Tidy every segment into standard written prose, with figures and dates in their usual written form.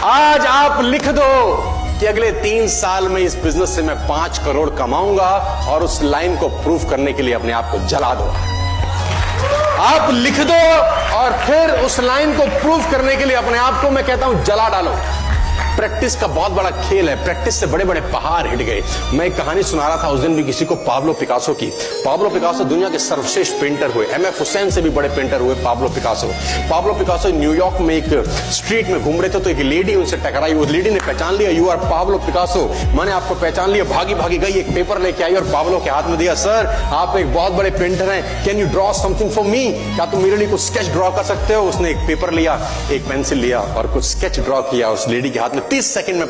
आज आप लिख दो कि अगले 3 साल में इस बिजनेस से मैं 5 करोड़ कमाऊंगा, और उस लाइन को प्रूव करने के लिए अपने आप को जला दो। आप लिख दो और फिर उस लाइन को प्रूव करने के लिए अपने आप को, मैं कहता हूं, जला डालो। प्रैक्टिस का बहुत बड़ा खेल है। प्रैक्टिस से बड़े बड़े पहाड़ हिट गए। मैं एक कहानी सुना रहा था उस दिन भी किसी को, पाब्लो पिकासो की। पाब्लो पिकासो दुनिया के सर्वश्रेष्ठ पेंटर हुए। एमएफ हुसैन से भी बड़े पेंटर हुए Pablo Picasso. Pablo Picasso New York में एक स्ट्रीट में घूम रहे थे, तो एक लेडी उनसे टकराई। वो लेडी ने पहचान लिया, यू आर पाब्लो पिकासो, मैंने आपको पहचान लिया। भागी भागी गई, एक पेपर लेके आई और पाब्लो के हाथ में दिया। सर, आप एक बहुत बड़े पेंटर हैं, can you draw something for me? क्या तुम मेरे लिए कुछ स्केच ड्रॉ कर सकते हो? उसने एक पेपर लिया, एक पेंसिल लिया और कुछ स्केच ड्रॉ किया उस लेडी के हाथ में। 30 सेकंड में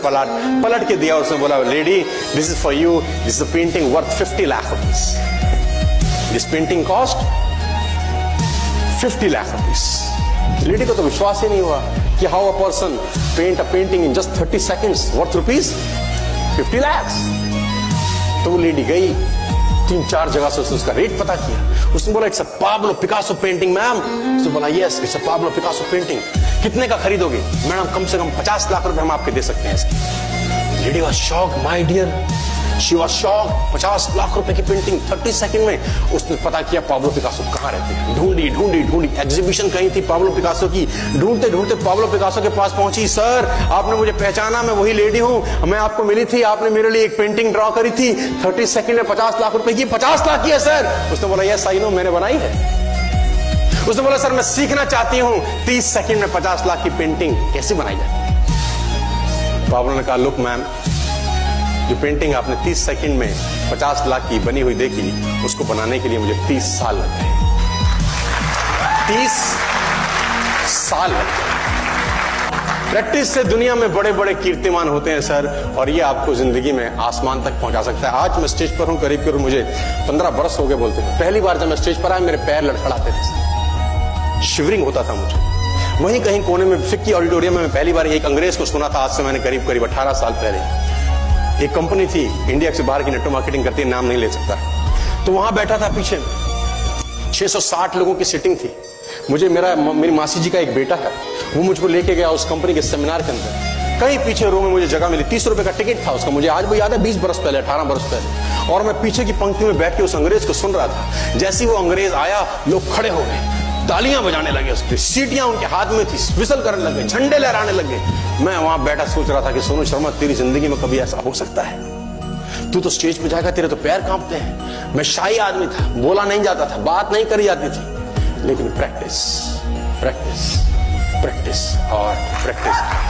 पलट के दिया। उसने बोला, lady, this is for you, this is a painting worth 50 lakh rupees. This painting cost 50 lakh rupees. Lady को तो विश्वास ही नहीं हुआ कि how a person paint a painting in just 30 seconds worth rupees 50 lakh. तो वो लेडी गई, 3-4 जगह से उसने उसका रेट पता किया। उसने बोला, it's a Pablo Picasso painting ma'am. उसने बोला, yes, it's a Pablo Picasso painting. कितने का खरीदोगे? मैडम, कम से कम 50 लाख रुपए हम आपके दे सकते हैं इसकी। Lady was shocked, my dear, she was shocked. 50 lakh रुपए की पेंटिंग 30 सेकंड में। उसने पता किया पाब्लो पिकासो कहाँ रहते हैं। ढूंढी ढूंढी ढूंढी, एग्जीबिशन कहीं थी पाब्लो पिकासो की। ढूंढते ढूंढते पाब्लो पिकासो के पास पहुंची। सर, आपने मुझे पहचाना, मैं वही लेडी हूं, मैं आपको मिली थी, आपने मेरे लिए एक पेंटिंग ड्रॉ करी थी 30 सेकंड में 50 लाख रुपए की। 50 लाख की है सर। उसने बोला, यस आई नो, मैंने बनाई है। उसने बोला, सर मैं सीखना चाहती हूं 30 सेकंड में 50 लाख की पेंटिंग कैसे बनाई जाती। पाब्लो ने कहा, लुक मैम, जो पेंटिंग आपने 30 सेकंड में 50 लाख की बनी हुई देखी, उसको बनाने के लिए मुझे 30 साल लग गए। 30 साल लग गए। प्रैक्टिस से दुनिया में बड़े बड़े कीर्तिमान होते हैं सर, और ये आपको जिंदगी में आसमान तक पहुंचा सकता है। आज मैं स्टेज पर हूं, करीब मुझे 15 बरस हो गए बोलते हैं। पहली बार जब मैं स्टेज पर आया, मेरे पैर लड़खड़ाते थे, शिवरिंग होता था मुझे। वहीं कहीं कोने में फिक्की ऑडिटोरियम में मैं पहली बार एक अंग्रेज को सुना था। आज से मैंने करीब 18 साल पहले। एक कंपनी थी इंडिया से बाहर की, नेटो मार्केटिंग करती है, नाम नहीं ले सकता। तो वहां बैठा था, पीछे 660 लोगों की सीटिंग थी। मुझे मेरी मासी जी का एक बेटा है, वो मुझको लेके गया उस कंपनी के सेमिनार के अंदर। कहीं पीछे रो में मुझे जगह मिली। 30 रुपए का टिकट था उसका, मुझे आज भी याद है, 20 बरस पहले, 18 बरस पहले। और मैं पीछे की पंक्ति में बैठ के उस अंग्रेज को सुन रहा था। जैसे वो अंग्रेज आया, लोग खड़े हो गए, तालियां बजाने लगे, उसकी सीटियां उनके हाथ में थी, विसल करने लगे, झंडे लहराने लगे। मैं वहां बैठा सोच रहा था कि सोनू शर्मा, तेरी जिंदगी में कभी ऐसा हो सकता है? तू तो स्टेज पे जाएगा, तेरे तो पैर कांपते हैं। मैं शाही आदमी था, बोला नहीं जाता था, बात नहीं करी जाती थी। लेकिन प्रैक्टिस, प्रैक्टिस, प्रैक्टिस और प्रैक्टिस।